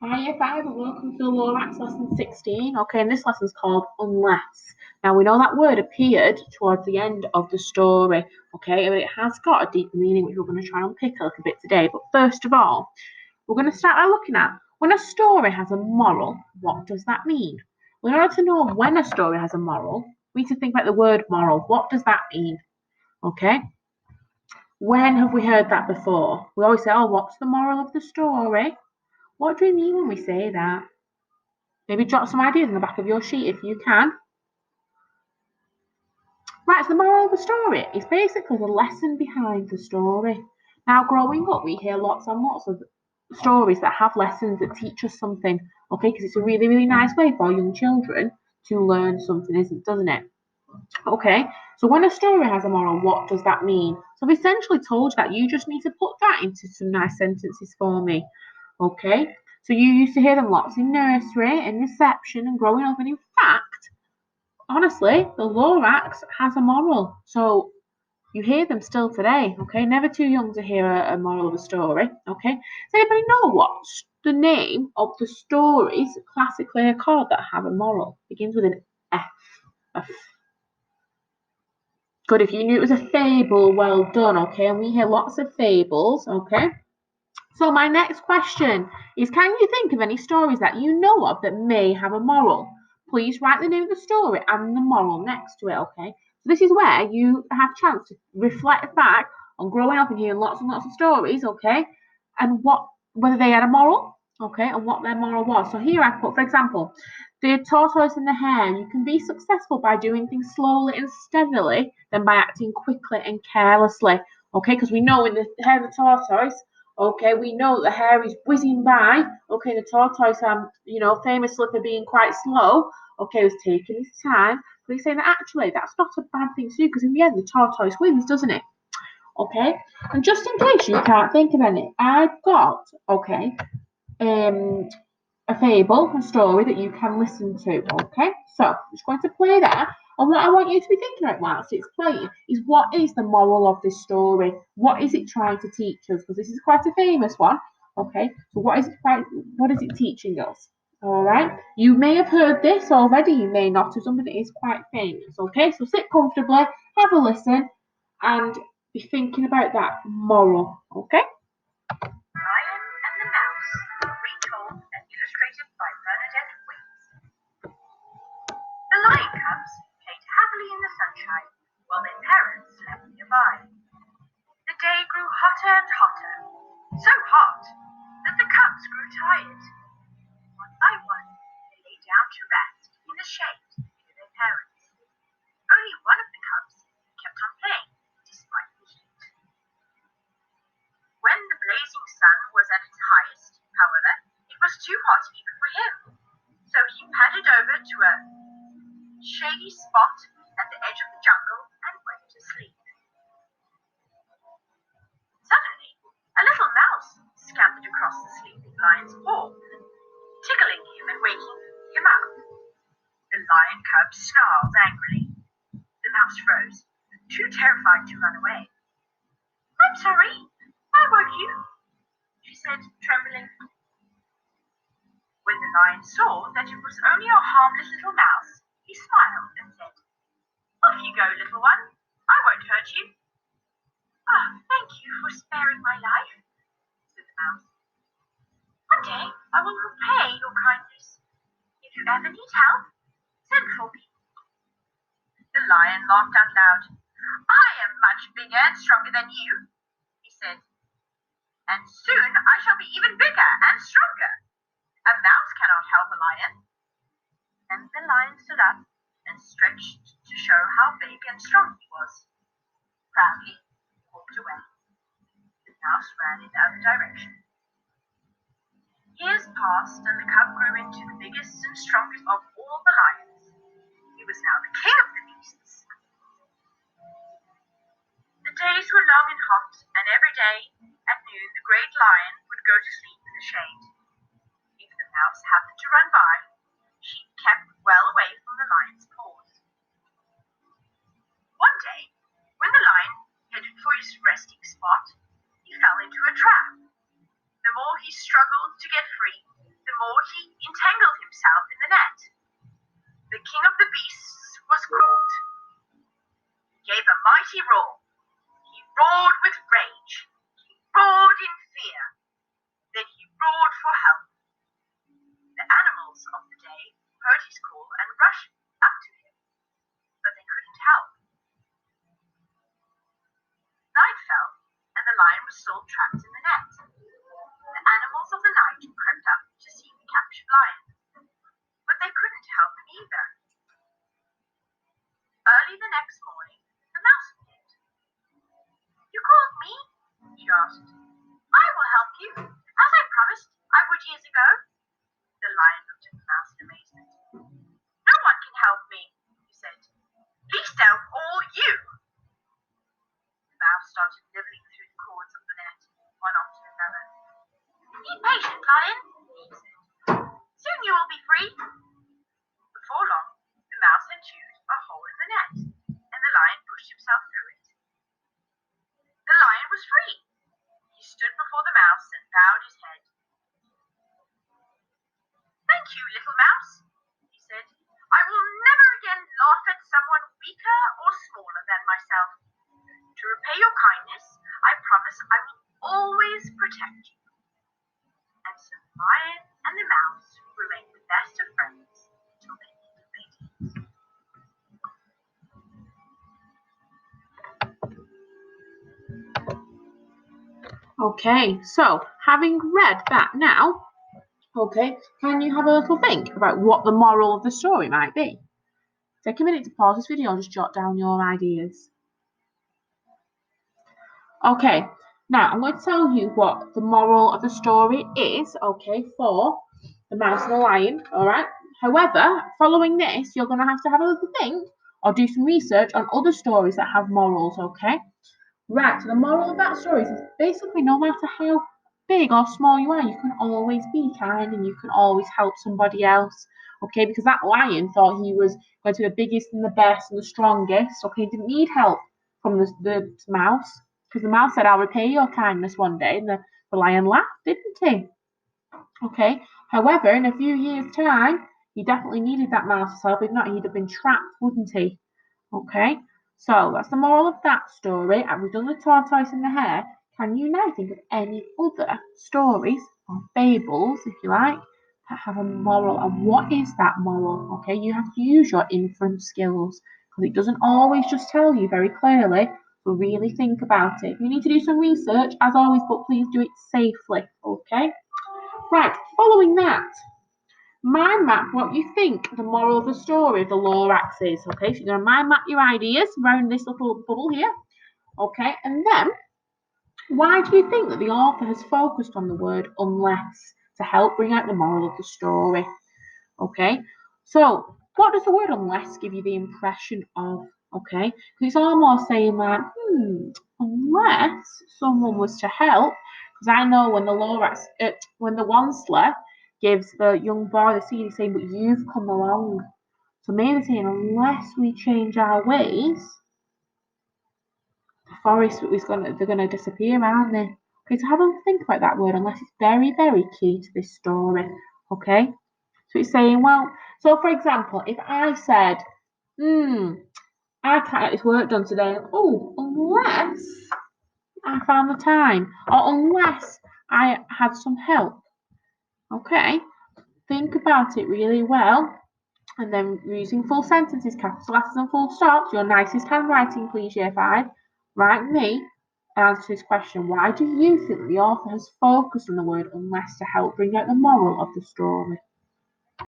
Hi, Year 5 and welcome to Lorax lesson 16. Okay, and this lesson's called Unless. Now, we know that word appeared towards the end of the story, okay, and it has got a deeper meaning which we're going to try and unpick a little bit today. But first of all, we're going to start by looking at when a story has a moral, what does that mean? Well, in order to know when a story has a moral, we need to think about the word moral. What does that mean? Okay, when have we heard that before? We always say, oh, what's the moral of the story? What do we mean when we say that? Maybe jot some ideas in the back of your sheet if you can. Right, so the moral of the story is basically the lesson behind the story. Now, growing up, we hear lots and lots of stories that have lessons that teach us something, okay? Because it's a really, really nice way for young children to learn something, doesn't it? Okay, so when a story has a moral, what does that mean? So I've essentially told you that you just need to put that into some nice sentences for me. Okay, so you used to hear them lots in nursery and reception and growing up, and in fact, honestly, the Lorax has a moral. So you hear them still today. Okay, never too young to hear a moral of a story. Okay, does anybody know what the name of the stories classically are called that have a moral? Begins with an F. F. Good, if you knew it was a fable, well done, okay? And we hear lots of fables, okay? So my next question is, can you think of any stories that you know of that may have a moral? Please write the name of the story and the moral next to it, okay? So this is where you have a chance to reflect back on growing up and hearing lots and lots of stories, okay? And whether they had a moral, okay, and what their moral was. So here I put, for example, the tortoise and the hare. You can be successful by doing things slowly and steadily than by acting quickly and carelessly, okay? Because we know in the hare and the tortoise, okay, we know that the hare is whizzing by. Okay, the tortoise, famously for being quite slow. Okay, was taking his time. But he's saying that actually that's not a bad thing to do because in the end the tortoise wins, doesn't it? Okay, and just in case you can't think of any, I've got a fable, a story that you can listen to. Okay, so I'm just going to play that. And what I want you to be thinking about whilst it's playing is what is the moral of this story? What is it trying to teach us? Because this is quite a famous one. Okay, so what is it teaching us? All right, you may have heard this already, you may not have, something that is quite famous. Okay, so sit comfortably, have a listen, and be thinking about that moral. Okay. Lion and the Mouse, retold and illustrated by Bernadette Wicks. The lion cubs played happily in the sunshine while their parents slept nearby. The day grew hotter and hotter, so hot that the cubs grew tired. One by one, they lay down to rest in the shade near their parents. Only one of the cubs kept on playing despite the heat. When the blazing sun was at its highest, however, it was too hot even for him, so he padded over to a shady spot at the edge of the jungle and went to sleep. Suddenly, a little mouse scampered across the sleeping lion's paw, tickling him and waking him up. The lion cub snarled angrily. The mouse froze, too terrified to run away. "I'm sorry, I woke you," she said, trembling. When the lion saw that it was only a harmless little mouse, he smiled and said, "Off you go, little one. I won't hurt you." "Ah, thank you for sparing my life," said the mouse. "One day I will repay your kindness. If you ever need help, send for me." The lion laughed out loud. "I am much bigger and stronger than you," he said, "and soon I shall be even bigger and stronger. A mouse cannot help a lion." And the lion stood up and stretched to show how big and strong he was. Proudly he walked away. The mouse ran in the other direction. Years passed, and the cub grew into the biggest and strongest of all the lions. He was now the king of the beasts. The days were long and hot, and every day at noon the great lion would go to sleep in the shade. If the mouse happened to run by, she kept well away from the lion's paws. One day, when the lion headed for his resting spot, he fell into a trap. The more he struggled to get free, the before he entangled himself in the net. The king of the beasts was caught. He gave a mighty roar. He roared with rage. He roared in fear. Then he roared for help. The animals of the day heard his call and rushed up to him, but they couldn't help. Night fell, and the lion was still trapped in the net. The animals of the night crept up to see the captured lion, but they couldn't help him either. Early the next morning, the mouse appeared. You called me? She asked. I will help you, as I promised I would years ago. The lion looked at the mouse in amazement. No one can help me, he said. Least of all you. The mouse started nibbling through the cords of the net, one after another. Be patient, lion, he said. Soon you will be free. Before long, the mouse had chewed a hole in the net, and the lion pushed himself through it. The lion was free. He stood before the mouse and bowed his head. Thank you, little mouse, he said. I will never again laugh at someone weaker or smaller than myself. To repay your kindness, I promise I will always protect you. And so the lion and the mouse remained the best of friends until they met. Okay, so having read that now, okay, can you have a little think about what the moral of the story might be? Take a minute to pause this video and just jot down your ideas. Okay, now I'm going to tell you what the moral of the story is, okay, for the mouse and the lion, alright? However, following this, you're going to have a little think or do some research on other stories that have morals, okay? Right, so the moral of that story is basically no matter how big or small you are, you can always be kind and you can always help somebody else, okay? Because that lion thought he was going to be the biggest and the best and the strongest, okay? He didn't need help from the mouse, because the mouse said, I'll repay your kindness one day, and the lion laughed, didn't he? Okay, however, in a few years' time, he definitely needed that mouse's help. If not, he'd have been trapped, wouldn't he? Okay, so that's the moral of that story. And we've done the tortoise and the hare. Can you now think of any other stories or fables, if you like, that have a moral? And what is that moral? Okay, you have to use your inference skills because it doesn't always just tell you very clearly. So really think about it. If you need to do some research, as always, but please do it safely. Okay. Right. Following that. Mind map what you think the moral of the story of the Lorax is. Okay, so you're going to mind map your ideas around this little bubble here. Okay, and then why do you think that the author has focused on the word unless to help bring out the moral of the story? Okay, so what does the word unless give you the impression of? Okay, because it's almost saying like, unless someone was to help, because I know when the Lorax, when the Wansler gives the young boy the seed, he's saying, but you've come along. So maybe saying, unless we change our ways, the forest they're gonna disappear, aren't they? Okay, so have a think about that word, unless it's very, very key to this story. Okay, so it's saying, well, so for example, if I said, I can't get this work done today, unless I found the time, or unless I had some help. Okay, think about it really well, and then using full sentences, capital letters and full stops, your nicest handwriting, please, year 5. Write me and answer this question. Why do you think that the author has focused on the word unless to help bring out the moral of the story?